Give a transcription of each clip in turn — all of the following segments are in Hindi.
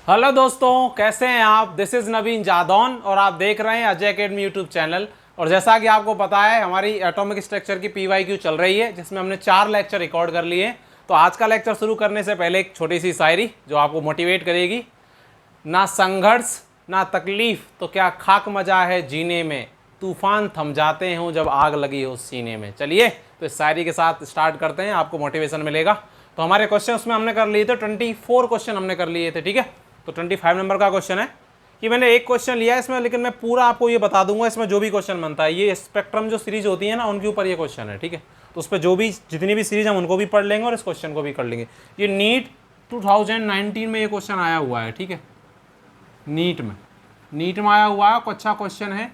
हेलो दोस्तों, कैसे हैं आप। दिस इज़ नवीन जादौन और आप देख रहे हैं अजय अकेडमी यूट्यूब चैनल। और जैसा कि आपको पता है, हमारी एटॉमिक स्ट्रक्चर की PYQ चल रही है, जिसमें हमने 4 लेक्चर रिकॉर्ड कर लिए हैं। तो आज का लेक्चर शुरू करने से पहले एक छोटी सी शायरी जो आपको मोटिवेट करेगी। ना संघर्ष ना तकलीफ तो क्या खाक मजा है जीने में, तूफान थम जाते हों जब आग लगी हो सीने में। चलिए तो इस शायरी के साथ स्टार्ट करते हैं, आपको मोटिवेशन मिलेगा। तो हमारे क्वेश्चन उसमें हमने कर लिए थे 24 क्वेश्चन हमने कर लिए थे, ठीक है। तो 25 नंबर का क्वेश्चन है कि मैंने एक क्वेश्चन लिया है इसमें, लेकिन मैं पूरा आपको ये बता दूंगा इसमें जो भी क्वेश्चन बनता है। ये स्पेक्ट्रम जो सीरीज होती है ना, उनके ऊपर ये क्वेश्चन है, ठीक है। तो उस पर जो भी जितनी भी सीरीज हम उनको भी पढ़ लेंगे और इस क्वेश्चन को भी कर लेंगे। ये नीट 2019 में ये क्वेश्चन आया हुआ है, ठीक है। नीट में आया हुआ है, अच्छा क्वेश्चन है।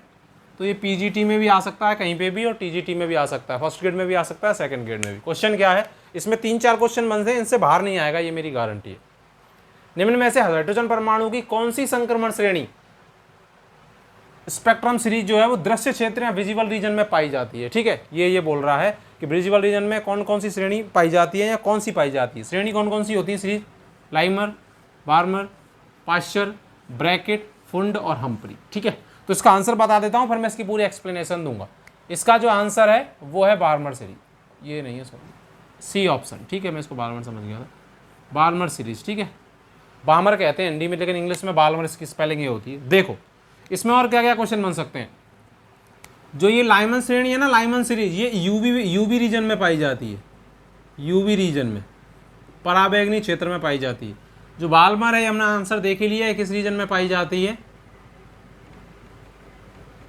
तो ये PGT में भी आ सकता है कहीं पे भी, और TGT में भी आ सकता है, फर्स्ट ग्रेड में भी आ सकता है, सेकंड ग्रेड में भी। क्वेश्चन क्या है, इसमें 3-4 क्वेश्चन बनते हैं, इनसे बाहर नहीं आएगा, ये मेरी गारंटी है। निम्न में से हाइड्रोजन परमाणु की कौन सी संक्रमण श्रेणी स्पेक्ट्रम सीरीज जो है वो दृश्य क्षेत्र या विजिबल रीजन में पाई जाती है, ठीक है। ये बोल रहा है कि विजिबल रीजन में कौन कौन सी श्रेणी पाई जाती है या कौन सी पाई जाती है। श्रेणी कौन कौन सी होती है सीरीज? लाइमर, बार्मर, पाश्चर, ब्रैकेट, फुंड और हम्फ्री, ठीक है। तो इसका आंसर बता देता हूँ, फिर मैं इसकी पूरी एक्सप्लेनेशन दूंगा। इसका जो आंसर है वो है बार्मर सीरीज, ये नहीं है सॉरी, सी ऑप्शन, ठीक है। मैं इसको बार्मर समझ गया था, बार्मर सीरीज, ठीक है। बार्मर कहते हैं हिंदी में, लेकिन इंग्लिश में बार्मर इसकी स्पेलिंग ये होती है। देखो इसमें और क्या क्या क्वेश्चन बन सकते हैं। जो ये लाइमन श्रेणी है ना, लाइमन सीरीज, ये यूवी रीजन में पाई जाती है, यूवी रीजन में, पराबैंगनी क्षेत्र में पाई जाती है। जो बार्मर है हमने आंसर देख ही लिया है, किस रीजन में पाई जाती है,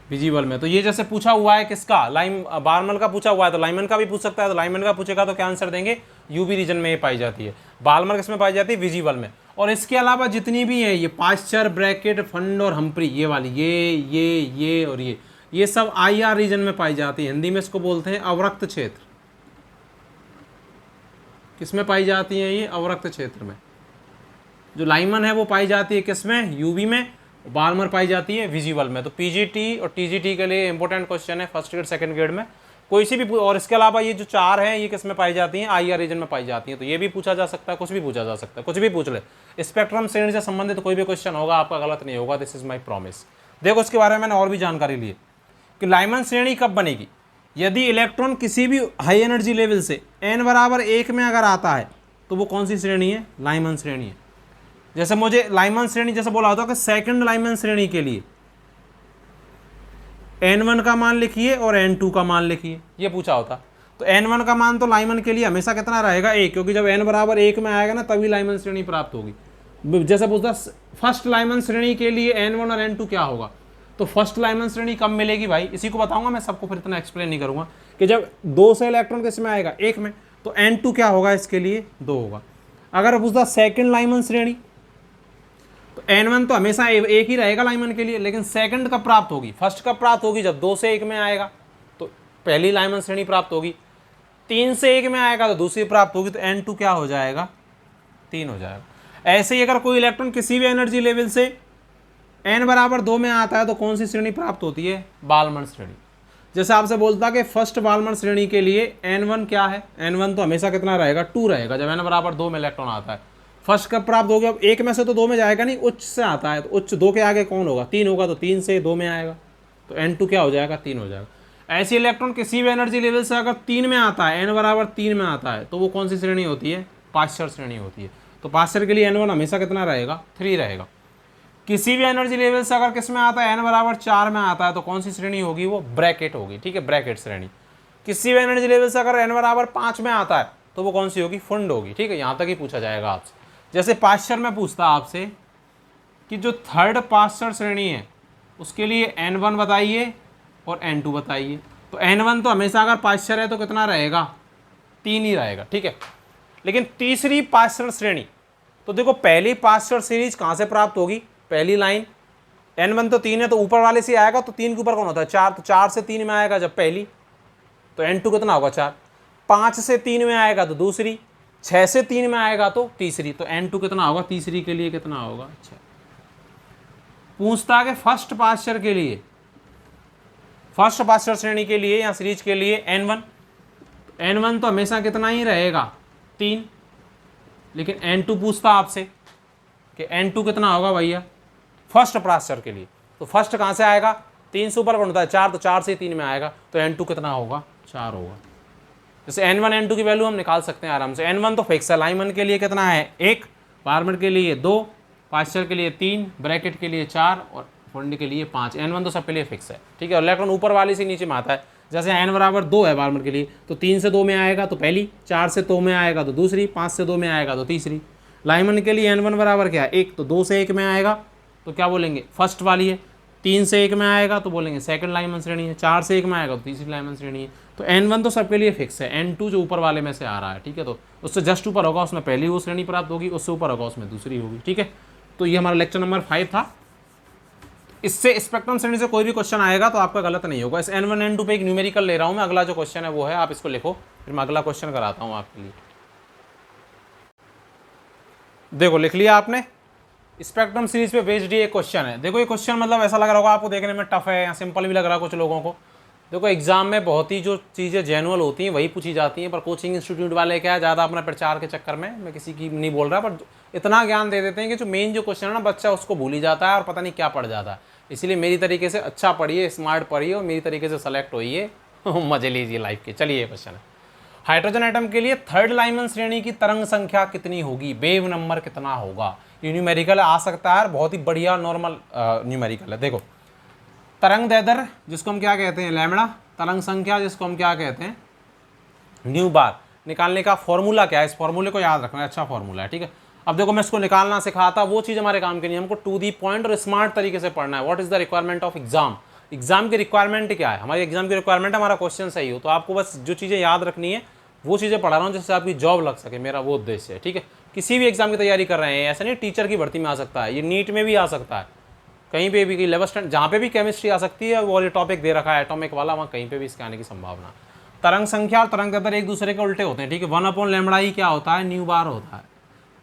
विजिबल में। तो ये जैसे पूछा हुआ है किसका, बार्मर का पूछा हुआ है, तो लाइमन का भी पूछ सकता है। तो लाइमन का पूछेगा तो क्या आंसर देंगे, यूवी रीजन में ये पाई जाती है। बार्मर किस में पाई जाती है, विजिबल में। और इसके अलावा जितनी भी है, ये पाश्चर, ब्रैकेट, फंड और हम्फ्री, ये वाली, ये और ये सब IR रीजन में पाई जाती है। हिंदी में इसको बोलते हैं अवरक्त क्षेत्र। किसमें पाई जाती है ये, अवरक्त क्षेत्र में। जो लाइमन है वो पाई जाती है किसमें, यूवी में। बार्मर पाई जाती है विजिबल में। तो PGT और TGT के लिए इंपॉर्टेंट क्वेश्चन है, फर्स्ट ग्रेड सेकंड ग्रेड में कोई सी भी। और इसके अलावा ये जो 4 हैं ये किस में पाई जाती हैं, IR रीजन में पाई जाती हैं। तो ये भी पूछा जा सकता है, कुछ भी पूछा जा सकता है, कुछ भी पूछ ले। स्पेक्ट्रम श्रेणी से संबंधित कोई भी क्वेश्चन होगा आपका गलत नहीं होगा, दिस इज माई प्रॉमिस। देखो इसके बारे में मैंने और भी जानकारी ली है कि लाइमन श्रेणी कब बनेगी। यदि इलेक्ट्रॉन किसी भी हाई एनर्जी लेवल से n=1 में अगर आता है तो वो कौन सी श्रेणी है, लाइमन श्रेणी है। जैसे मुझे लाइमन श्रेणी जैसे बोला होता है कि सेकंड लाइमन श्रेणी के लिए n1 का मान लिखिए और n2 का मान लिखिए, ये पूछा होता। तो n1 का मान तो लाइमन के लिए हमेशा कितना रहेगा, 1, क्योंकि जब n=1 में आएगा ना तभी लाइमन श्रेणी प्राप्त होगी। जैसे पूछता फर्स्ट लाइमन श्रेणी के लिए n1 और n2 क्या होगा, तो फर्स्ट लाइमन श्रेणी कब मिलेगी भाई, इसी को बताऊंगा मैं, सबको फिर इतना एक्सप्लेन नहीं करूंगा। कि जब 2 से इलेक्ट्रॉन किस में आएगा, 1 में, तो n2 क्या होगा इसके लिए, 2 होगा। अगर पूछता सेकेंड लाइमन श्रेणी, तो n1 तो हमेशा 1 ही रहेगा लाइमन के लिए, लेकिन सेकंड कब प्राप्त होगी, फर्स्ट कब प्राप्त होगी, जब 2 से 1 में आएगा तो पहली लाइमन श्रेणी प्राप्त होगी। 3 से 1 में आएगा तो दूसरी प्राप्त होगी, तो n2 क्या हो जाएगा, 3 हो जाएगा। ऐसे ही अगर कोई इलेक्ट्रॉन किसी भी एनर्जी लेवल से n=2 में आता है तो कौन सी श्रेणी प्राप्त होती है, बाल्मर श्रेणी। जैसे आपसे बोलता कि फर्स्ट बाल्मर श्रेणी के लिए n1 क्या है, n1 तो हमेशा कितना रहेगा, 2 रहेगा जब n=2 में इलेक्ट्रॉन आता है। फर्स्ट कब प्राप्त हो गया, अब 1 में से तो 2 में जाएगा नहीं, उच्च से आता है, तो उच्च 2 के आगे कौन होगा, 3 होगा, तो 3 से 2 में आएगा, तो n2 क्या हो जाएगा, 3 हो जाएगा। ऐसे इलेक्ट्रॉन किसी भी एनर्जी लेवल से अगर 3 में आता है, n=3 में आता है, तो वो कौन सी श्रेणी होती है, पाश्चर श्रेणी होती है। तो पाश्चर के लिए n1 हमेशा कितना रहेगा, 3 रहेगा। किसी भी एनर्जी लेवल से अगर किस में आता है, n=4 में आता है, तो कौन सी श्रेणी होगी, वो ब्रैकेट होगी, ठीक है, ब्रैकेट श्रेणी। किसी भी एनर्जी लेवल से अगर n=5 में आता है तो वो कौन सी होगी, फुंड होगी, ठीक है। यहाँ तक ही पूछा जाएगा आपसे। जैसे पाश्चर में पूछता आपसे कि जो थर्ड पाश्चर श्रेणी है उसके लिए n1 बताइए और n2 बताइए। तो n1 तो हमेशा अगर पाश्चर है तो कितना रहेगा, 3 ही रहेगा, ठीक है। लेकिन तीसरी पाश्चर श्रेणी, तो देखो पहली पाश्चर सीरीज कहाँ से प्राप्त होगी, पहली लाइन, n1 तो 3 है तो ऊपर वाले से आएगा, तो 3 के ऊपर कौन होता है, 4, तो 4 से 3 में आएगा जब पहली, तो n2 कितना होगा, 4। 5 से 3 में आएगा तो दूसरी, 6 से 3 में आएगा तो तीसरी, तो n2 कितना होगा, तीसरी के लिए कितना होगा, 6। पूछता है फर्स्ट पाश्चर के लिए, फर्स्ट पाश्चर श्रेणी के लिए या सीरीज के लिए n1 तो हमेशा कितना ही रहेगा, 3। लेकिन n2 पूछता आपसे कि N2 कितना होगा भैया फर्स्ट अपरास्टर के लिए। तो फर्स्ट कहाँ से आएगा, 3 से ऊपर कौन होता है 4, तो 4 से 3 में आएगा, तो N2 कितना होगा 4 होगा। जैसे N1 N2 की वैल्यू हम निकाल सकते हैं आराम से। N1 तो फिक्स है, लाइमन के लिए कितना है 1, बार्मर के लिए 2, पास्चर के लिए 3, ब्रैकेट के लिए 4 और फंड के लिए 5। N1 तो सबके लिए फिक्स है, ठीक है। और इलेक्ट्रॉन ऊपर वाले से नीचे में आता है। जैसे n बराबर 2 है बार्मर के लिए, तो 3 से 2 में आएगा तो पहली, 4 से 2 में आएगा तो दूसरी, 5 से 2 में आएगा तो तीसरी। लाइमन के लिए N1 बराबर क्या है 1, तो 2 से 1 में आएगा तो क्या बोलेंगे फर्स्ट वाली है, 3 से 1 में आएगा तो बोलेंगे सेकंड लाइमन श्रेणी है, 4 से 1 में आएगा तो तीसरी लाइमन श्रेणी है। तो N1 तो सबके लिए फिक्स है, N2 जो ऊपर वाले में से आ रहा है, ठीक है, तो उससे जस्ट ऊपर होगा उसमें पहली वो श्रेणी प्राप्त होगी, उससे ऊपर होगा उसमें दूसरी होगी, ठीक है। तो ये हमारा लेक्चर नंबर 5 था। इससे स्पेक्ट्रम श्रेणी से कोई भी क्वेश्चन आएगा तो आपका गलत नहीं होगा। इस N1 N2 पे एक न्यूमेरिकल ले रहा हूँ मैं, अगला जो क्वेश्चन है वो है, आप इसको लिखो, फिर मैं अगला क्वेश्चन कराता हूँ आपके लिए। देखो लिख लिया आपने, स्पेक्ट्रम सीरीज पे बेस्ड ये क्वेश्चन है। देखो ये क्वेश्चन मतलब ऐसा लग रहा होगा आपको देखने में टफ है या सिंपल भी लग रहा है कुछ लोगों को। देखो एग्जाम में बहुत ही जो चीज़ें जेनुअल होती हैं वही पूछी जाती हैं, पर कोचिंग इंस्टीट्यूट वाले क्या है ज़्यादा अपना प्रचार के चक्कर में, मैं किसी की नहीं बोल रहा, पर इतना ज्ञान दे देते हैं कि जो मेन जो क्वेश्चन है ना बच्चा उसको भूल ही जाता है और पता नहीं क्या पढ़ जाता है। इसलिए मेरी तरीके से अच्छा पढ़िए, स्मार्ट पढ़िए और मेरी तरीके से सेलेक्ट होइए, मजे लीजिए लाइफ के। चलिए ये क्वेश्चन है, हाइड्रोजन एटम के लिए थर्ड लाइमन श्रेणी की तरंग संख्या कितनी होगी, वेव नंबर कितना होगा। ये न्यूमेरिकल आ सकता है, बहुत ही बढ़िया नॉर्मल न्यूमेरिकल है। देखो तरंग दैर्ध्य जिसको हम क्या कहते हैं लैम्बडा, तरंग संख्या जिसको हम क्या कहते हैं न्यू बार, निकालने का फॉर्मूला क्या है, इस फॉर्मूले को याद रखना है, अच्छा फॉर्मूला है, ठीक है। अब देखो मैं इसको निकालना सिखाता, वो चीज़ हमारे काम की नहीं, हमको टू दी पॉइंट और स्मार्ट तरीके से पढ़ना है। What is the requirement of exam, exam की रिक्वायरमेंट क्या है, हमारी एग्जाम की रिक्वायरमेंट हमारा क्वेश्चन सही हो। तो आपको बस जो चीज़ें याद रखनी है वो चीज़ें पढ़ा रहा हूँ जिससे आपकी जॉब लग सके, मेरा वो उद्देश्य है, ठीक है। किसी भी एग्जाम की तैयारी कर रहे हैं, ऐसा नहीं टीचर की भर्ती में आ सकता है, ये नीट में भी आ सकता है, कहीं पे भी, कि 11th स्टैंडर्ड जहाँ पे भी केमिस्ट्री आ सकती है, वो ये टॉपिक दे रखा है एटॉमिक वाला, वहाँ कहीं पे भी इसके आने की संभावना। तरंग संख्या और तरंग दैर्ध्य एक दूसरे के उल्टे होते हैं, ठीक है। 1/λ ही क्या होता है न्यू बार होता है,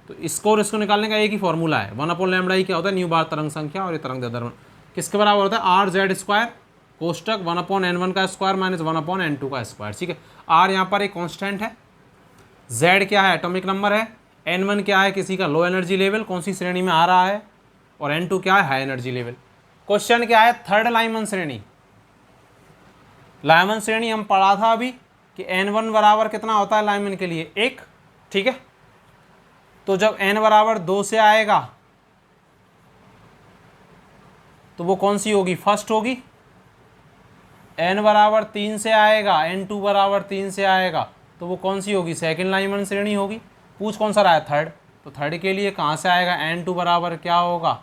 तो इसको और इसको निकालने का एक ही फॉर्मूला है। 1/λ ही क्या होता है न्यू बार तरंग संख्या, और ये तरंग दैर्ध्य किसके बराबर होता है RZ² कोष्टक 1/N1 का स्क्वायर माइनस 1/N2 का स्क्वायर, ठीक है। R यहाँ पर एक कॉन्स्टेंट है, Z क्या है एटॉमिक नंबर है, N1 क्या है किसी का लो एनर्जी लेवल कौन सी श्रेणी में आ रहा है, और N2 क्या है हाई एनर्जी लेवल। क्वेश्चन क्या है थर्ड लाइमन श्रेणी, लाइमन श्रेणी हम पढ़ा था अभी कि N1 बराबर कितना होता है लाइमन के लिए 1, ठीक है। तो जब N बराबर 2 से आएगा तो वो कौन सी होगी फर्स्ट होगी, N बराबर 3 से आएगा, N2 बराबर 3 से आएगा तो वो कौन सी होगी सेकंड लाइमन श्रेणी होगी। पूछ कौन सा रहा है थर्ड, तो थर्ड के लिए कहाँ से आएगा N2 बराबर क्या होगा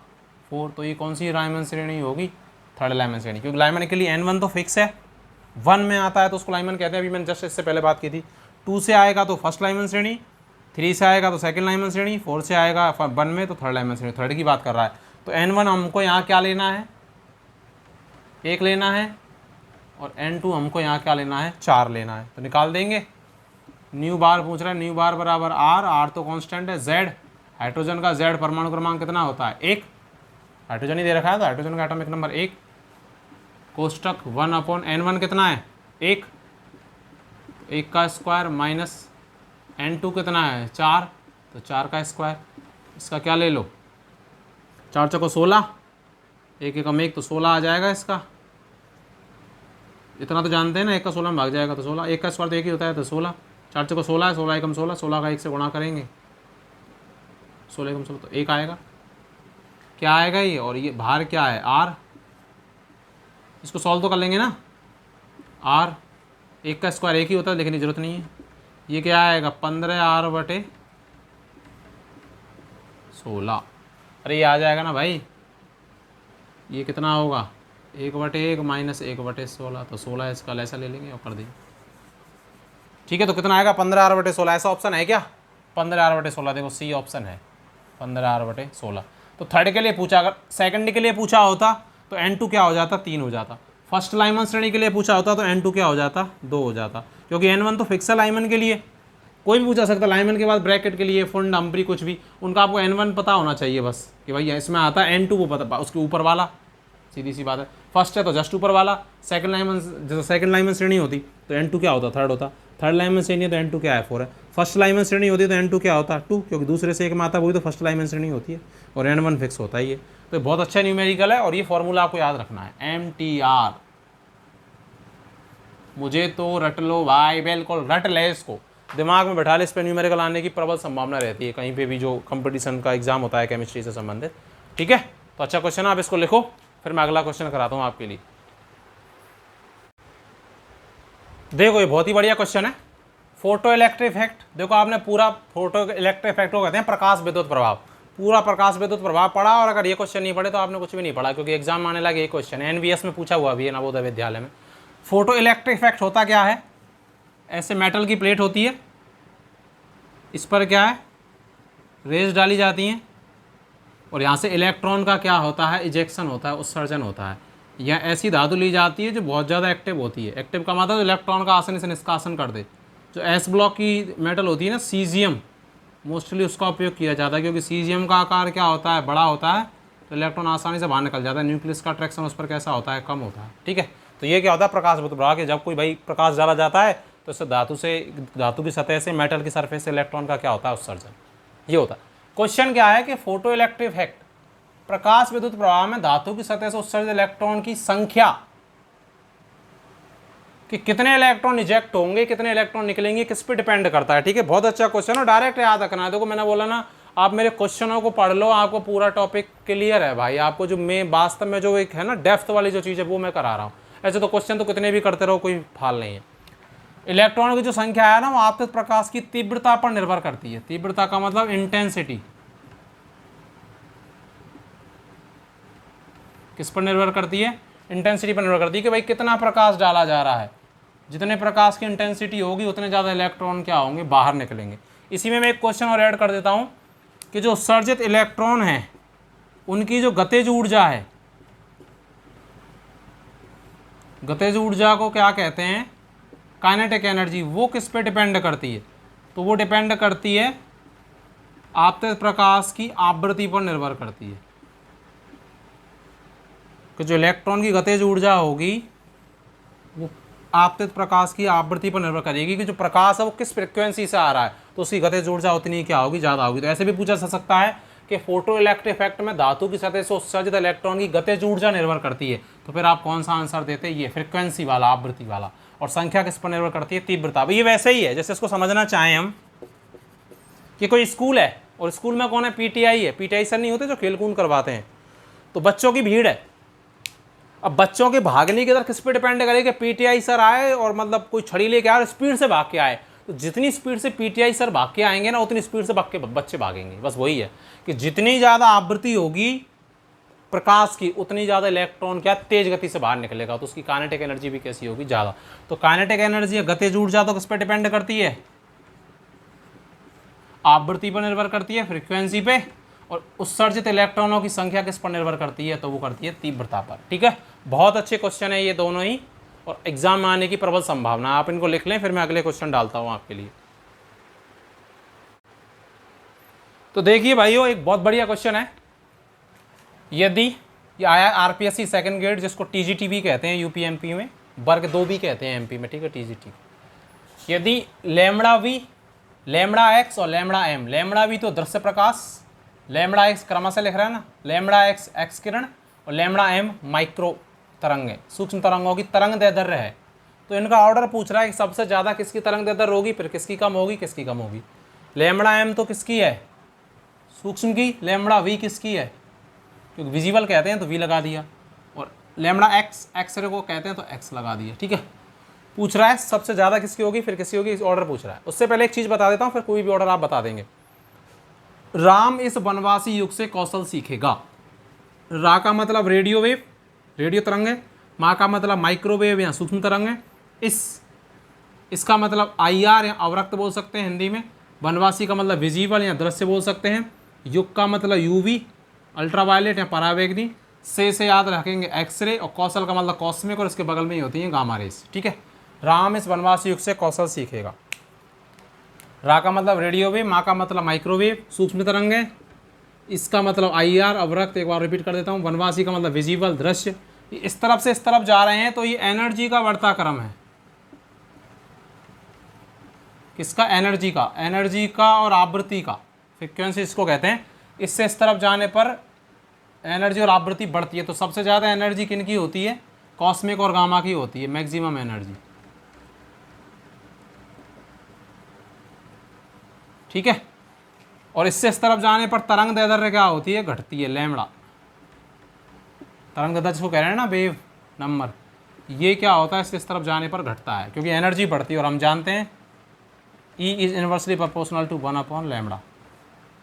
4, तो ये कौन सी लाइमन श्रेणी होगी थर्ड लाइमन श्रेणी, क्योंकि लाइमन के लिए N1 तो फिक्स है, 1 में आता है तो उसको लाइमन कहते हैं, अभी मैंने जस्ट इससे पहले बात की थी। 2 से आएगा तो फर्स्ट लाइमन श्रेणी, 3 से आएगा तो सेकंड लाइमन श्रेणी, 4 से आएगा 1 में तो थर्ड लाइमन श्रेणी, थर्ड की बात कर रहा है। तो N1 हमको यहाँ क्या लेना है 1 लेना है, और N2 हमको यहाँ क्या लेना है 4 लेना है, तो निकाल देंगे। न्यू बार पूछ रहा है, न्यू बार बराबर R तो कांस्टेंट है, Z हाइड्रोजन का Z परमाणु क्रमांक कितना होता है 1, हाइड्रोजन ही दे रखा है तो हाइड्रोजन का एटॉमिक नंबर 1, कोष्टक 1/N1 कितना है 1, 1 का स्क्वायर माइनस N2 कितना है 4, तो 4 का स्क्वायर, इसका क्या ले लो 4 चौको 16, 1 एकम 1 तो 16 आ जाएगा इसका, इतना तो जानते हैं ना, 1 का 16 में भाग जाएगा तो 16, 1 का स्क्वायर तो 1 ही होता है तो 16, 4 चौको 16 है, 16 एकम 16, 16 का 1 से गुणा करेंगे 16 एकम 16 तो 1 आएगा, क्या आएगा ये, और ये बाहर क्या है R, इसको सॉल्व तो कर लेंगे ना, R 1 का स्क्वायर 1 ही होता है, लिखने की जरूरत नहीं है। ये क्या आएगा 15R/16, अरे ये आ जाएगा ना भाई, ये कितना होगा 1/1 माइनस 1/16, तो 16 इसका ऐसा ले लेंगे और कर देंगे, ठीक है। तो कितना आएगा 15R/16, ऐसा ऑप्शन है क्या 15R/16, देखो C ऑप्शन है 15R/16। तो थर्ड के लिए पूछा, अगर सेकंड के लिए पूछा होता तो N2 क्या हो जाता 3 हो जाता, फर्स्ट लाइमन श्रेणी के लिए पूछा होता तो N2 क्या हो जाता 2 हो जाता, क्योंकि N1 तो फिक्स है लाइमन के लिए, कोई भी पूछा सकता लाइमन के बाद ब्रैकेट के लिए फुंड डम्परी कुछ भी, उनका आपको N1 पता होना चाहिए बस कि भाई इसमें आता है, N2 वो पता उसके ऊपर वाला, सीधी सी बात है। फर्स्ट है तो जस्ट ऊपर वाला, सेकंड लाइमन जैसे सेकंड लाइमन श्रेणी होती तो N2 क्या होता थर्ड होता, थर्ड लाइमन श्रेणी है तो N2 क्या है 4 है। फर्स्ट लाइमन श्रेणी होती है तो N2 क्या होता है 2, क्योंकि दूसरे से एक में आता है वही तो फर्स्ट लाइमन श्रेणी होती है, और N1 फिक्स होता ही है। तो बहुत अच्छा न्यूमेरिकल है और ये फॉर्मूला आपको याद रखना है MTR। मुझे तो रट लो भाई, बिल्कुल रट ले इसको, दिमाग में बैठा ले, इस पर न्यूमेरिकल आने की प्रबल संभावना रहती है कहीं पे भी जो कंपटीशन का एग्जाम होता है केमिस्ट्री से संबंधित। ठीक है, तो अच्छा क्वेश्चन है, आप इसको लिखो, फिर मैं अगला क्वेश्चन कराता हूँ आपके लिए। देखो ये बहुत ही बढ़िया क्वेश्चन है, फोटो इलेक्ट्रिक इफेक्ट। देखो आपने पूरा फोटो इलेक्ट्रिक इफेक्ट को कहते हैं प्रकाश विद्युत प्रभाव, पूरा प्रकाश विद्युत प्रभाव पढ़ा, और अगर ये क्वेश्चन नहीं पढ़े तो आपने कुछ भी नहीं पढ़ा, क्योंकि एग्जाम आने लगे ये क्वेश्चन है, NVS में पूछा हुआ भी है नवोदय विद्यालय में। फोटो इलेक्ट्रिक इफेक्ट होता क्या है, ऐसे मेटल की प्लेट होती है, इस पर क्या है रेज डाली जाती हैं, और यहाँ से इलेक्ट्रॉन का क्या होता है इजेक्शन होता है, उत्सर्जन होता है। यह ऐसी धातु ली जाती है जो बहुत ज़्यादा एक्टिव होती है, एक्टिव का मतलब इलेक्ट्रॉन का आसानी से निष्कासन कर दे। जो एस ब्लॉक की मेटल होती है ना, सीजियम, मोस्टली उसका उपयोग किया जाता है, क्योंकि सीजियम का आकार क्या होता है बड़ा होता है, तो इलेक्ट्रॉन आसानी से बाहर निकल जाता है, न्यूक्लियस का अट्रैक्शन उस पर कैसा होता है कम होता है। ठीक है, तो ये क्या होता है प्रकाश विद्युत प्रभाव के, जब कोई भाई प्रकाश डाला जाता है तो इससे धातु की सतह से मेटल की सरफेस से इलेक्ट्रॉन का क्या होता है उत्सर्जन, ये होता है। क्वेश्चन क्या है कि फोटो इलेक्ट्रिक इफेक्ट, प्रकाश विद्युत प्रभाव में धातु की सतह से उत्सर्जित इलेक्ट्रॉन की संख्या, कि कितने इलेक्ट्रॉन इजेक्ट होंगे कितने इलेक्ट्रॉन निकलेंगे किस पे डिपेंड करता है। ठीक है, बहुत अच्छा क्वेश्चन है, डायरेक्ट याद रखना है। देखो मैंने बोला ना, आप मेरे क्वेश्चनों को पढ़ लो, आपको पूरा टॉपिक क्लियर है भाई। आपको जो मैं वास्तव में जो एक है ना डेप्थ वाली जो चीज़ है वो मैं करा रहा हूँ, ऐसे तो क्वेश्चन तो कितने भी करते रहो कोई फाल नहीं है। इलेक्ट्रॉन की जो संख्या है ना वो आपतित प्रकाश की तीव्रता पर निर्भर करती है। तीव्रता का मतलब इंटेंसिटी, किस पर निर्भर करती है, इंटेंसिटी पर निर्भर करती है, कि भाई कितना प्रकाश डाला जा रहा है। जितने प्रकाश की इंटेंसिटी होगी उतने ज़्यादा इलेक्ट्रॉन क्या होंगे बाहर निकलेंगे। इसी में मैं एक क्वेश्चन और ऐड कर देता हूँ कि जो उत्सर्जित इलेक्ट्रॉन हैं उनकी जो गतिज ऊर्जा है, गतिज ऊर्जा को क्या कहते हैं काइनेटिक एनर्जी, वो किस पे डिपेंड करती है, तो वो डिपेंड करती है आपतित प्रकाश की आवृत्ति पर निर्भर करती है। कि जो इलेक्ट्रॉन की गतिज ऊर्जा होगी वो आपतित प्रकाश की आवृत्ति पर निर्भर करेगी, कि जो प्रकाश है वो किस फ्रिक्वेंसी से आ रहा है तो उसकी गतिज ऊर्जा उतनी क्या होगी ज़्यादा होगी। तो ऐसे भी पूछा जा सकता है कि फोटो इलेक्ट्रिक इफेक्ट में धातु की सतह से उत्सर्जित इलेक्ट्रॉन की गतिज ऊर्जा निर्भर करती है, तो फिर आप कौन सा आंसर देते हैं, ये फ्रिक्वेंसी वाला, आवृत्ति वाला। और संख्या किस पर निर्भर करती है, तीव्रता। ये वैसे ही है जैसे इसको समझना चाहें हम कि कोई स्कूल है और स्कूल में कौन है, PTI है। PTI सर नहीं होते जो खेल कूद करवाते हैं, तो बच्चों की भीड़ है। अब बच्चों के भागने की दर किस पे डिपेंड करे कि PTI सर आए और मतलब कोई छड़ी लेके आए और स्पीड से भाग के आए, तो जितनी स्पीड से PTI सर भाग के आएंगे ना उतनी स्पीड से भाग के बच्चे भागेंगे। बस वही है कि जितनी ज़्यादा आवृत्ति होगी प्रकाश की उतनी ज़्यादा इलेक्ट्रॉन क्या तेज गति से बाहर निकलेगा, तो उसकी काइनेटिक एनर्जी भी कैसी होगी ज़्यादा। तो काइनेटिक एनर्जी या गतिज ऊर्जा तो किस पे डिपेंड करती है, आवृत्ति पर निर्भर करती है, फ्रीक्वेंसी पे। और उत्सर्जित इलेक्ट्रॉनों की संख्या किस पर निर्भर करती है, तो वो करती है तीव्रता पर। ठीक है, बहुत अच्छे क्वेश्चन है ये दोनों ही, और एग्जाम में आने की प्रबल संभावना। आप इनको लिख लें, फिर मैं अगले क्वेश्चन डालता हूं आपके लिए। तो देखिए भाइयों, एक बहुत बढ़िया क्वेश्चन है। यदि ये आया RPSC सेकंड ग्रेड, जिसको TGT भी कहते हैं UP-MP में, वर्ग 2 भी कहते हैं MP में। ठीक है, TGT। यदि λV, λX और λM, λV तो दृश्य प्रकाश, λX क्रमशः लिख रहा है ना, λX एक्स किरण और λM माइक्रो तरंगें, सूक्ष्म तरंगों की तरंग दैर्ध्य है। तो इनका ऑर्डर पूछ रहा है कि सबसे ज़्यादा किसकी तरंग दैर्ध्य होगी, फिर किसकी कम होगी, किसकी कम होगी। λM तो किसकी है, सूक्ष्म की। λV किसकी है, क्योंकि विजिबल कहते हैं तो V लगा दिया, और λX एक्सरे को कहते हैं तो X लगा दिया। ठीक है, पूछ रहा है सबसे ज़्यादा किसकी होगी फिर किसकी होगी, इस ऑर्डर पूछ रहा है। उससे पहले एक चीज़ बता देता हूँ, फिर कोई भी ऑर्डर आप बता देंगे। राम इस वनवासी युग से कौशल सीखेगा। रा का मतलब रेडियो वेव, रेडियो तरंग है। माँ का मतलब माइक्रोवेव या सूक्ष्म तरंग है। इसका मतलब IR या अवरक्त बोल सकते हैं हिंदी में। वनवासी का मतलब विजिबल या दृश्य बोल सकते हैं। युग का मतलब UV अल्ट्रावायलेट या परावैंगनी। से याद रखेंगे एक्सरे, और कौशल का मतलब कॉस्मिक, और इसके बगल में ही होती है गामा रेस। ठीक है, राम इस वनवासी युग से कौशल सीखेगा। रा का मतलब रेडियो वेव, माँ का मतलब माइक्रोवेव सूक्ष्म तरंग है। इसका मतलब IR अवरक्त, एक बार रिपीट कर देता हूँ। वनवासी का मतलब विजिबल दृश्य। इस तरफ से इस तरफ जा रहे हैं तो ये एनर्जी का बढ़ता क्रम है। किसका? एनर्जी का। एनर्जी का और आवृत्ति का, फ्रीक्वेंसी इसको कहते हैं। इससे इस तरफ जाने पर एनर्जी और आवृत्ति बढ़ती है। तो सबसे ज़्यादा एनर्जी किन की होती है? कॉस्मिक और गामा की होती है, मैक्सिमम एनर्जी। ठीक है। और इससे इस तरफ जाने पर तरंग दैर्ध्य क्या होती है? घटती है, लैम्बडा। तरंग दैर्ध्य जिसको कह रहे हैं ना, वेव नंबर, ये क्या होता है? इससे इस तरफ जाने पर घटता है क्योंकि एनर्जी बढ़ती है। और हम जानते हैं E is inversely proportional to 1/λ।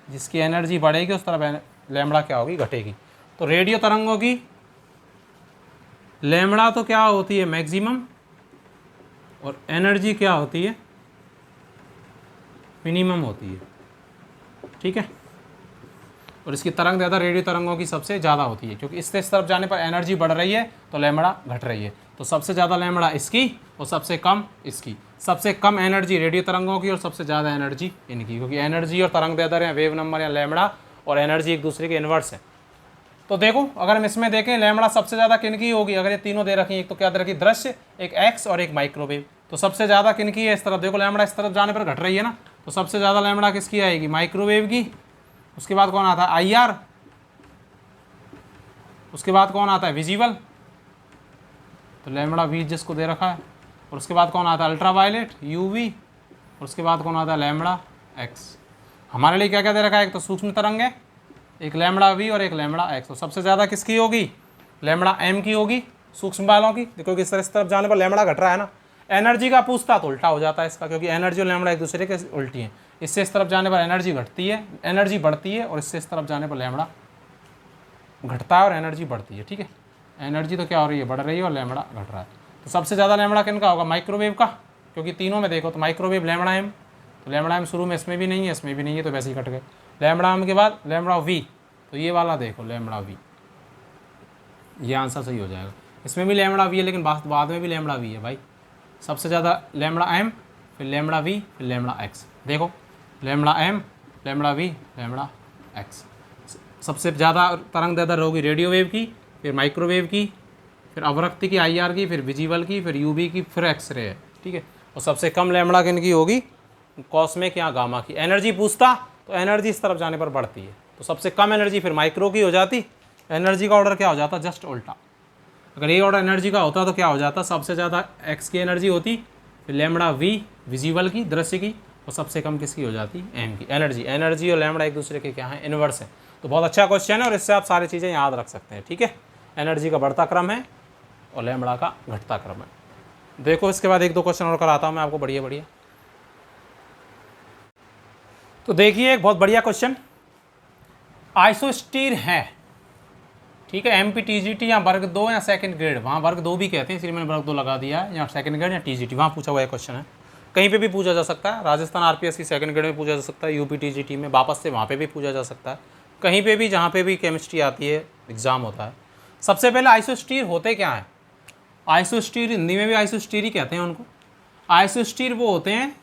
जिसकी एनर्जी बढ़ेगी उस तरफ लैम्बडा क्या होगी? घटेगी। तो रेडियो तरंगों की लैम्बडा तो क्या होती है? मैक्सिमम। और एनर्जी क्या होती है? मिनिमम होती है। ठीक है। और इसकी तरंग दैर्ध्य रेडियो तरंगों की सबसे ज़्यादा होती है क्योंकि इससे इस तरफ जाने पर एनर्जी बढ़ रही है तो लैम्बडा घट रही है। तो सबसे ज़्यादा लैम्बडा इसकी और सबसे कम इसकी। सबसे कम एनर्जी रेडियो तरंगों की और सबसे ज़्यादा एनर्जी इनकी, क्योंकि एनर्जी और तरंग दैर्ध्य या वेव नंबर या लैम्बडा और एनर्जी एक दूसरे के इन्वर्स है। तो देखो, अगर हम इसमें देखें लैम्बडा सबसे ज़्यादा किनकी होगी? अगर ये तीनों दे रखी, एक तो क्या दे रखी? दृश्य, एक एक्स और एक माइक्रोवेव। तो सबसे ज़्यादा किनकी है? इस तरफ देखो, लैम्बडा इस तरफ जाने पर घट रही है ना, तो सबसे ज़्यादा लैम्बडा किसकी आएगी? माइक्रोवेव की। उसके बाद कौन आता है? IR। उसके बाद कौन आता है? विजिबल, तो लैम्बडा V जिसको दे रखा है। और उसके बाद कौन आता है? Ultraviolet, UV। और उसके बाद कौन आता है? Lambda X। हमारे लिए क्या क्या दे रखा है? एक तो सूक्ष्म तरंग है, एक लैम्बडा V और एक लैम्बडा X। तो सबसे ज़्यादा किसकी होगी? लैम्बडा M की होगी, सूक्ष्म वालों की। देखो कि इस तरफ जाने पर लैम्बडा घट रहा है ना। एनर्जी का पूछता तो उल्टा हो जाता है इसका, क्योंकि एनर्जी और लैम्बडा एक दूसरे के उल्टी हैं। इससे इस तरफ जाने पर एनर्जी घटती है, एनर्जी बढ़ती है, और इससे इस तरफ जाने पर लैम्बडा घटता है और एनर्जी बढ़ती है। ठीक है। एनर्जी तो क्या हो रही है? बढ़ रही है, और लैम्बडा घट रहा है। तो सबसे ज़्यादा लैम्बडा किन का होगा? माइक्रोवेव का, क्योंकि तीनों में देखो तो माइक्रोवेव लैम्बडा M। तो लैम्बडा M शुरू में इसमें भी नहीं है, इसमें भी नहीं है, तो वैसे ही कट गए। लैम्बडा M के बाद लैम्बडा V, तो ये वाला देखो लैम्बडा V, ये आंसर सही हो जाएगा। इसमें भी लैम्बडा V है, लेकिन बाद में भी लैम्बडा V है भाई। सबसे ज़्यादा लैम्बडा M, फिर लैम्बडा V, फिर लैम्बडा X। देखो, lambda M, lambda V, lambda X। सबसे ज़्यादा तरंग दैर्ध्य होगी रेडियो वेव की, फिर माइक्रोवेव की, फिर अवरक्ति की IR की, फिर विजिबल की, फिर UV की, फिर एक्सरे है। ठीक है। और सबसे कम लैम्बडा किन की होगी? कॉस्मिक या गामा की। एनर्जी पूछता तो एनर्जी इस तरफ जाने पर बढ़ती है, तो सबसे कम एनर्जी फिर माइक्रो की हो जाती। एनर्जी का ऑर्डर क्या हो जाता? जस्ट उल्टा। अगर ये ऑर्डर एनर्जी का होता तो क्या हो जाता? सबसे ज़्यादा X की एनर्जी होती, फिर लैम्बडा V विजिबल की, दृश्य की, और सबसे कम किसकी हो जाती? M की। एनर्जी, एनर्जी और लैम्बडा एक दूसरे के क्या है? इन्वर्स है। तो बहुत अच्छा क्वेश्चन है, और इससे आप सारी चीज़ें याद रख सकते हैं। ठीक है। एनर्जी का बढ़ता क्रम है और लैम्बडा का घटता क्रम है। देखो, इसके बाद एक दो क्वेश्चन और कराता हूँ मैं आपको, बढ़िया बढ़िया। तो देखिए, एक बहुत बढ़िया क्वेश्चन, आइसोस्टीर है। ठीक है। MP TGT या वर्ग 2 या सेकंड ग्रेड, वहाँ वर्ग 2 भी कहते हैं, इसलिए मैंने वर्ग 2 लगा दिया है, या सेकंड ग्रेड या TGT, वहाँ पूछा हुआ क्वेश्चन है। कहीं पे भी पूछा जा सकता है। राजस्थान RPS की सेकंड ग्रेड में पूछा जा सकता है, UP TGT में वापस से वहाँ पे भी पूछा जा सकता है, कहीं पे भी जहाँ पे भी केमिस्ट्री आती है एग्जाम होता है। सबसे पहले आइसोस्टीर होते क्या हैं? आइसोस्टीर, हिंदी में भी आइसोस्टीर ही कहते हैं उनको। आइसोस्टीर वो होते हैं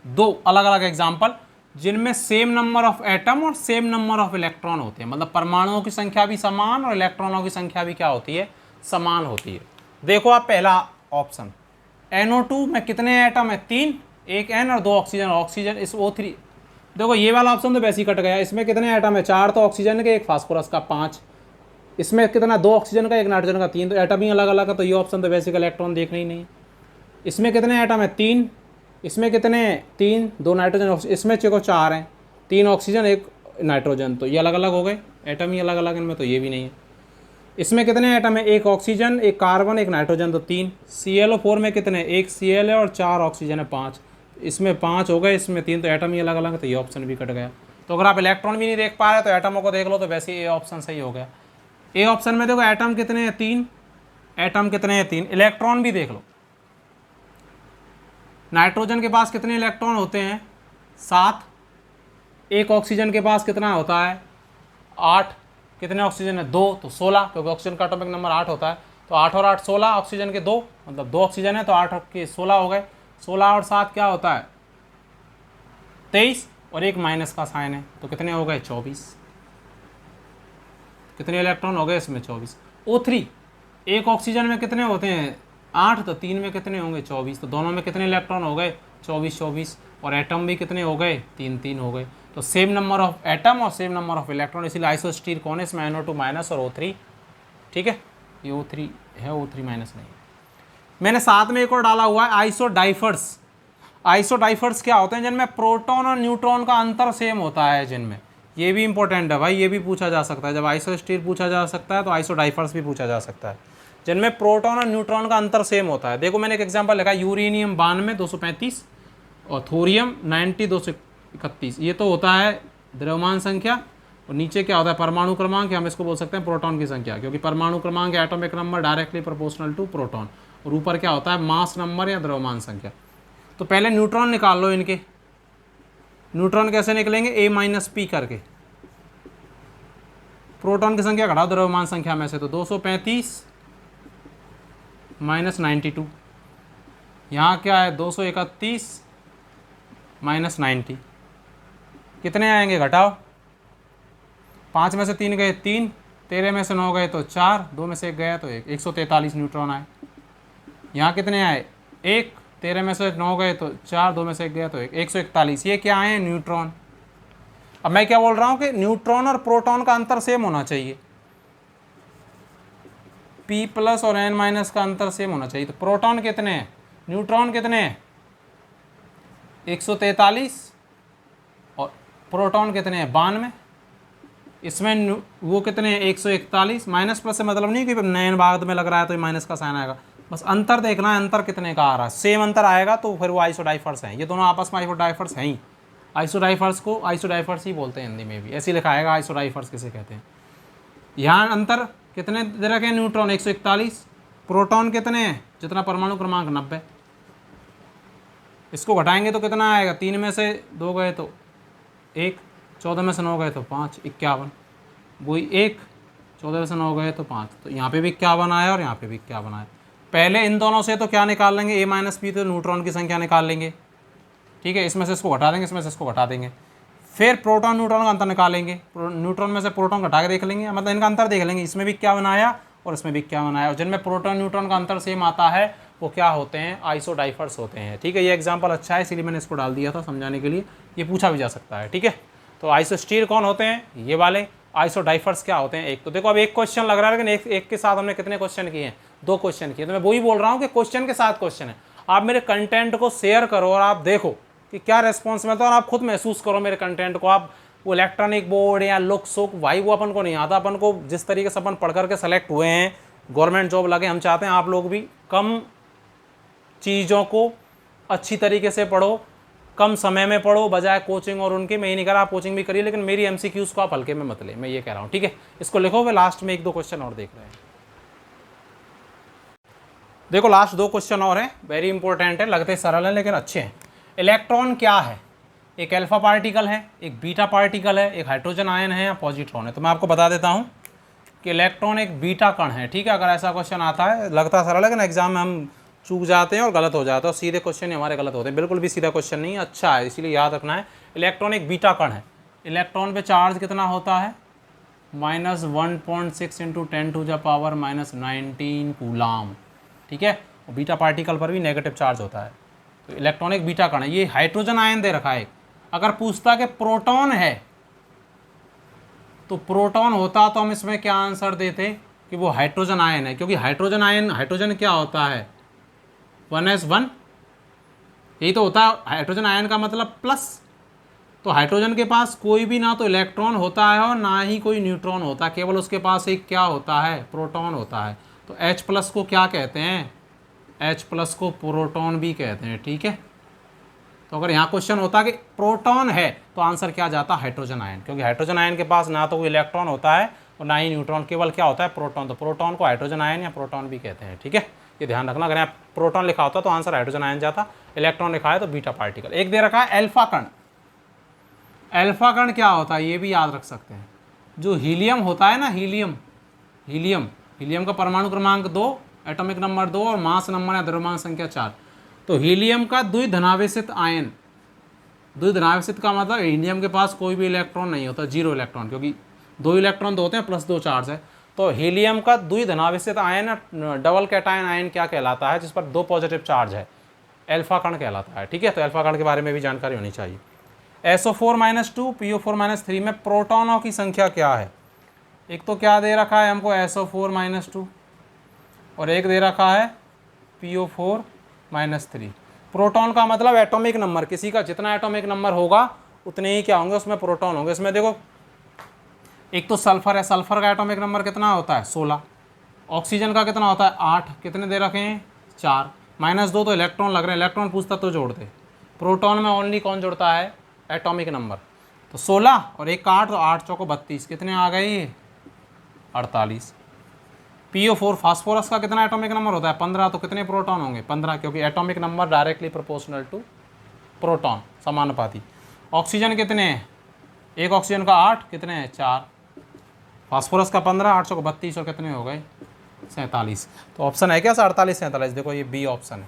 दो अलग अलग एग्जाम्पल, जिनमें सेम नंबर ऑफ एटम और सेम नंबर ऑफ इलेक्ट्रॉन होते हैं। मतलब परमाणुओं की संख्या भी समान और इलेक्ट्रॉनों की संख्या भी क्या होती है? समान होती है। देखो आप, पहला ऑप्शन, NO2 में कितने एटम है? 3, एक N और 2 ऑक्सीजन। ऑक्सीजन इस O3, देखो ये वाला ऑप्शन तो वैसे ही कट गया। इसमें कितने एटम है? 4 तो ऑक्सीजन के, एक फास्फोरस का 5। इसमें कितना? 2 ऑक्सीजन का, एक नाइट्रोजन का 3, तो एटम ही अलग अलग है, तो ये ऑप्शन तो वैसे इलेक्ट्रॉन देखना ही नहीं। इसमें कितने एटम है? 3। इसमें कितने? 3, 2 नाइट्रोजन। इसमें चेको 4 हैं, 3 ऑक्सीजन, एक नाइट्रोजन, तो ये अलग अलग हो गए, एटम ही अलग अलग इनमें, तो ये भी नहीं है। इसमें कितने एटम है? एक ऑक्सीजन, एक कार्बन, एक नाइट्रोजन, तो 3। ClO4 में कितने? एक Cl है और 4 ऑक्सीजन है, 5। इसमें 5 हो गए, इसमें 3, तो एटम ही अलग अलग है, तो ये ऑप्शन भी कट गया। तो अगर आप इलेक्ट्रॉन भी नहीं देख पा रहे तो एटमों को देख लो, तो वैसे ए ऑप्शन सही हो गया। ए ऑप्शन में देखो एटम कितने हैं? 3। एटम कितने हैं? 3। इलेक्ट्रॉन भी देख लो, नाइट्रोजन के पास कितने इलेक्ट्रॉन होते हैं? 7। एक ऑक्सीजन के पास कितना होता है? 8। कितने ऑक्सीजन है? 2, तो 16, क्योंकि ऑक्सीजन का एटॉमिक नंबर 8 होता है, तो 8 और 8 16, ऑक्सीजन के 2, मतलब 2 ऑक्सीजन है तो 8 के 16 हो गए। 16 और 7 क्या होता है? 23, और एक माइनस का साइन है, तो कितने हो गए? 24। कितने इलेक्ट्रॉन हो गए इसमें? 24। O3, एक ऑक्सीजन में कितने होते हैं? 8, तो 3 में कितने होंगे? 24, तो दोनों में कितने इलेक्ट्रॉन हो गए? 24 24। और एटम भी कितने हो गए, 3 3 हो गए। तो सेम नंबर ऑफ एटम और सेम नंबर ऑफ इलेक्ट्रॉन, इसीलिए आइसोस्टीर कौन है इसमें, NO2 माइनस और O3। ठीक है, ये O3 है, O3 माइनस नहीं। मैंने साथ में एक और डाला हुआ है आइसोडाइफर्स। आइसोडाइफर्स क्या होते हैं, जिनमें प्रोटॉन और न्यूट्रॉन का अंतर सेम होता है जिनमें, ये भी इंपॉर्टेंट है भाई, ये भी पूछा जा सकता है। जब आइसोस्टीर पूछा जा सकता है तो आइसोडाइफर्स भी पूछा जा सकता है, जिनमें प्रोटॉन और न्यूट्रॉन का अंतर सेम होता है। देखो मैंने एक एग्जांपल लिखा, यूरेनियम 92 235 और थोरियम 90 231। ये तो होता है द्रव्यमान संख्या, और नीचे क्या होता है, परमाणु क्रमांक, हम इसको बोल सकते हैं प्रोटॉन की संख्या, क्योंकि परमाणु क्रमांक atomic number directly proportional to proton, और ऊपर क्या होता है, मास नंबर या द्रव्यमान संख्या। तो पहले न्यूट्रॉन निकाल लो इनके। न्यूट्रॉन कैसे निकलेंगे, A-P करके। प्रोटॉन की संख्या घटाओ द्रव्यमान संख्या में से, तो 235 माइनस 92, यहाँ क्या है 231 माइनस 90, कितने आएंगे, घटाओ। 5 में से 3 गए 3, 13 में से 9 गए तो 4, 2 में से 1 गया तो 1, 143 न्यूट्रॉन आए। यहाँ कितने आए 1, 13 में से 9 गए तो 4, 2 में से 1 गया तो 1, 141। ये क्या आए, न्यूट्रॉन। अब मैं क्या बोल रहा हूँ कि न्यूट्रॉन और प्रोटॉन का अंतर सेम होना चाहिए, P प्लस और N माइनस का अंतर सेम होना चाहिए। तो प्रोटॉन कितने हैं, न्यूट्रॉन कितने हैं 143 और प्रोटॉन कितने हैं 92। इसमें वो कितने हैं 141। माइनस प्लस से मतलब नहीं कि नए बाद में लग रहा है तो माइनस का साइन आएगा, बस अंतर देखना है, अंतर कितने का आ रहा है। सेम अंतर आएगा तो फिर वो आइसोडाइफर्स हैं, ये दोनों आपस में आइसोडाइफर्स हैं ही। आइसोडाइफर्स को आइसोडाइफर्स ही बोलते हैं हिंदी में भी, ऐसे लिखा आएगा आइसोडाइफर्स किसे कहते हैं। यहाँ अंतर कितने दे रखे हैं, न्यूट्रॉन 141, प्रोटॉन कितने हैं, जितना परमाणु क्रमांक 90। इसको घटाएंगे तो कितना आएगा, 3 में से 2 गए तो 1, 14 में से 9 गए तो 5, 51। वही 1, 14 में से 9 गए तो 5, तो यहाँ पे भी 51 आया और यहाँ पे भी 51 आया। पहले इन दोनों से तो क्या निकाल लेंगे, A-P, तो न्यूट्रॉन की संख्या निकाल लेंगे। ठीक है, इसमें से इसको घटा देंगे, इसमें से इसको घटा देंगे, फिर प्रोटॉन न्यूट्रॉन का अंतर निकालेंगे। न्यूट्रॉन में से प्रोटॉन घटा के देख लेंगे, मतलब इनका अंतर देख लेंगे, इसमें भी क्या बनाया और इसमें भी क्या बनाया। और जिनमें प्रोटॉन न्यूट्रॉन का अंतर सेम आता है वो क्या होते हैं, आइसोडाइफर्स होते हैं। ठीक है, ये एग्जांपल अच्छा है इसीलिए मैंने इसको डाल दिया था समझाने के लिए, ये पूछा भी जा सकता है। ठीक है, तो आइसोस्टीर कौन होते हैं, ये वाले। आइसोडाइफर्स क्या होते हैं, एक तो देखो अब एक क्वेश्चन लग रहा है, लेकिन एक के साथ हमने कितने क्वेश्चन किए हैं, 2 क्वेश्चन किए। तो मैं वही बोल रहा हूँ कि क्वेश्चन के साथ क्वेश्चन है, आप मेरे कंटेंट को शेयर करो और आप देखो कि क्या रिस्पॉन्स मिलता है, और आप खुद महसूस करो मेरे कंटेंट को। आप वो इलेक्ट्रॉनिक बोर्ड या लुक सुक भाई वो अपन को नहीं आता, अपन को जिस तरीके से अपन पढ़ करके सेलेक्ट हुए हैं, गवर्नमेंट जॉब लगे, हम चाहते हैं आप लोग भी कम चीज़ों को अच्छी तरीके से पढ़ो, कम समय में पढ़ो, बजाय कोचिंग और उनके। मैं ही नहीं कह रहा आप कोचिंग भी करिए, लेकिन मेरी MCQs को आप हल्के में मत ले, मैं ये कह रहा हूँ। ठीक है, इसको लिखो, वे लास्ट में 1-2 क्वेश्चन और देख रहे हैं। देखो लास्ट 2 क्वेश्चन और हैं, वेरी इंपॉर्टेंट है, लगते सरल हैं लेकिन अच्छे हैं। इलेक्ट्रॉन क्या है, एक अल्फा पार्टिकल है, एक बीटा पार्टिकल है, एक हाइड्रोजन आयन है या पॉजिट्रॉन है। तो मैं आपको बता देता हूँ कि इलेक्ट्रॉन एक बीटा कण है। ठीक है, अगर ऐसा क्वेश्चन आता है, लगता सरल है लेकिन एग्जाम में हम चूक जाते हैं और गलत हो जाता है, और सीधे क्वेश्चन ही हमारे गलत होते हैं। बिल्कुल भी सीधा क्वेश्चन नहीं, अच्छा है, इसीलिए याद रखना है। इलेक्ट्रॉन एक बीटा कण है। इलेक्ट्रॉन पे चार्ज कितना होता है, -1.6 × 10⁻⁻19 कूलाम। ठीक है, और बीटा पार्टिकल पर भी नेगेटिव चार्ज होता है। तो इलेक्ट्रॉन एक बीटा कण है। ये हाइड्रोजन आयन दे रखा है। अगर पूछता कि प्रोटॉन है तो प्रोटॉन होता तो हम इसमें क्या आंसर देते कि वो हाइड्रोजन आयन है, क्योंकि हाइड्रोजन आयन, हाइड्रोजन क्या होता है 1s1, यही तो होता है हाइड्रोजन आयन का मतलब प्लस। तो हाइड्रोजन के पास कोई भी ना तो इलेक्ट्रॉन होता है और ना ही कोई न्यूट्रॉन होता है, केवल उसके पास एक क्या होता है, प्रोटॉन होता है। तो H+ को क्या कहते हैं, H+ को प्रोटॉन भी कहते हैं। ठीक है, तो अगर यहाँ क्वेश्चन होता कि प्रोटॉन है तो आंसर क्या जाता, हाइड्रोजन आयन, क्योंकि हाइड्रोजन आयन के पास ना तो कोई इलेक्ट्रॉन होता है और ना ही न्यूट्रॉन, केवल क्या होता है, प्रोटॉन। तो प्रोटॉन को हाइड्रोजन आयन या प्रोटॉन भी कहते हैं। ठीक है, ये ध्यान रखना। अगर यहाँ प्रोटॉन लिखा होता तो आंसर हाइड्रोजन आयन जाता, इलेक्ट्रॉन लिखा है तो बीटा पार्टिकल। एक दे रखा है अल्फा कण। अल्फा कण क्या होता है ये भी याद रख सकते हैं। जो हीलियम होता है ना, हीलियम का परमाणु क्रमांक 2, एटॉमिक नंबर 2 और मास नंबर या द्रव्यमान संख्या 4। तो हीलियम का द्विधनावेशित आयन, द्विधनावेशित का मतलब हीलियम के पास कोई भी इलेक्ट्रॉन नहीं होता, 0 इलेक्ट्रॉन, क्योंकि 2 इलेक्ट्रॉन तो होते हैं +2 चार्ज है। तो हीलियम का द्विधनावेशित आयन, डबल कैटायन आयन क्या कहलाता है, जिस पर 2 पॉजिटिव चार्ज है, अल्फा कण कहलाता है। ठीक है, तो अल्फा कण के बारे में भी जानकारी होनी चाहिए। SO4-2 PO4-3 में प्रोटॉनों की संख्या क्या है? एक तो क्या दे रखा है हमको SO4-2 और एक दे रखा है PO4-3। प्रोटॉन का मतलब एटॉमिक नंबर, किसी का जितना एटॉमिक नंबर होगा उतने ही क्या होंगे उसमें प्रोटॉन होंगे। इसमें देखो एक तो सल्फर है, सल्फर का एटॉमिक नंबर कितना होता है 16। ऑक्सीजन का कितना होता है 8, कितने दे रखे हैं 4, -2 तो इलेक्ट्रॉन लग रहे हैं, इलेक्ट्रॉन पूछता तो जोड़ते। प्रोटॉन में ओनली कौन जुड़ता है एटॉमिक नंबर, तो 16 और एक का 8, तो 8 चौको 32, कितने आ गए ये 48। PO4 फास्फोरस का कितना एटॉमिक नंबर होता है 15, तो कितने प्रोटॉन होंगे 15, क्योंकि atomic number directly proportional to proton, समानुपाती। ऑक्सीजन कितने हैं, एक ऑक्सीजन का 8, कितने हैं 4, फास्फोरस का 15, 8 चौको 32 और कितने हो गए 47। तो ऑप्शन है क्या 48 47, देखो ये बी ऑप्शन है।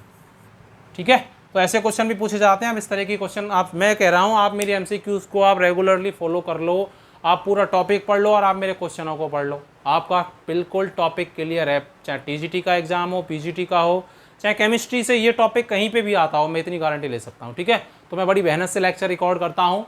ठीक है, तो ऐसे क्वेश्चन भी पूछे जाते हैं। अब इस तरह की क्वेश्चन आप, मैं कह रहा हूँ आप मेरी MCQs को आप रेगुलरली फॉलो कर लो, आप पूरा टॉपिक पढ़ लो और आप मेरे क्वेश्चनों को पढ़ लो, आपका बिल्कुल टॉपिक क्लियर है। चाहे TGT का एग्जाम हो, PGT का हो, चाहे केमिस्ट्री से ये टॉपिक कहीं पे भी आता हो, मैं इतनी गारंटी ले सकता हूँ। ठीक है, तो मैं बड़ी मेहनत से लेक्चर रिकॉर्ड करता हूँ।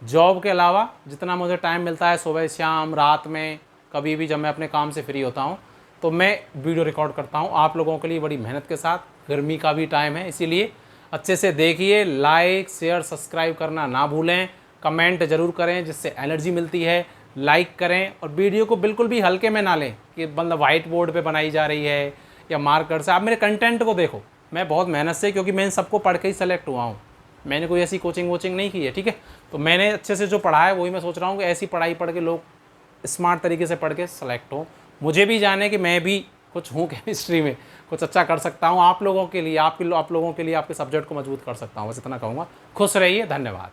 जॉब के अलावा जितना मुझे टाइम मिलता है, सुबह शाम रात में कभी भी जब मैं अपने काम से फ्री होता हूँ तो मैं वीडियो रिकॉर्ड करता हूँ आप लोगों के लिए बड़ी मेहनत के साथ। गर्मी का भी टाइम है, इसीलिए अच्छे से देखिए। लाइक शेयर सब्सक्राइब करना ना भूलें, कमेंट ज़रूर करें जिससे एनर्जी मिलती है। लाइक करें और वीडियो को बिल्कुल भी हल्के में ना लें कि मतलब वाइट बोर्ड पे बनाई जा रही है या मार्कर से। आप मेरे कंटेंट को देखो, मैं बहुत मेहनत से, क्योंकि मैं इन सबको पढ़ के ही सेलेक्ट हुआ हूँ, मैंने कोई ऐसी कोचिंग वोचिंग नहीं की है। ठीक है, तो मैंने अच्छे से जो पढ़ा है वही मैं सोच रहा हूँ कि ऐसी पढ़ाई पढ़ के लोग स्मार्ट तरीके से पढ़ के सेलेक्ट हो। मुझे भी जाने कि मैं भी कुछ हूँ केमिस्ट्री में, कुछ अच्छा कर सकता हूँ आप लोगों के लिए, आप लोगों के लिए आपके सब्जेक्ट को मजबूत कर सकता हूँ। बस इतना कहूँगा। खुश रहिए, धन्यवाद।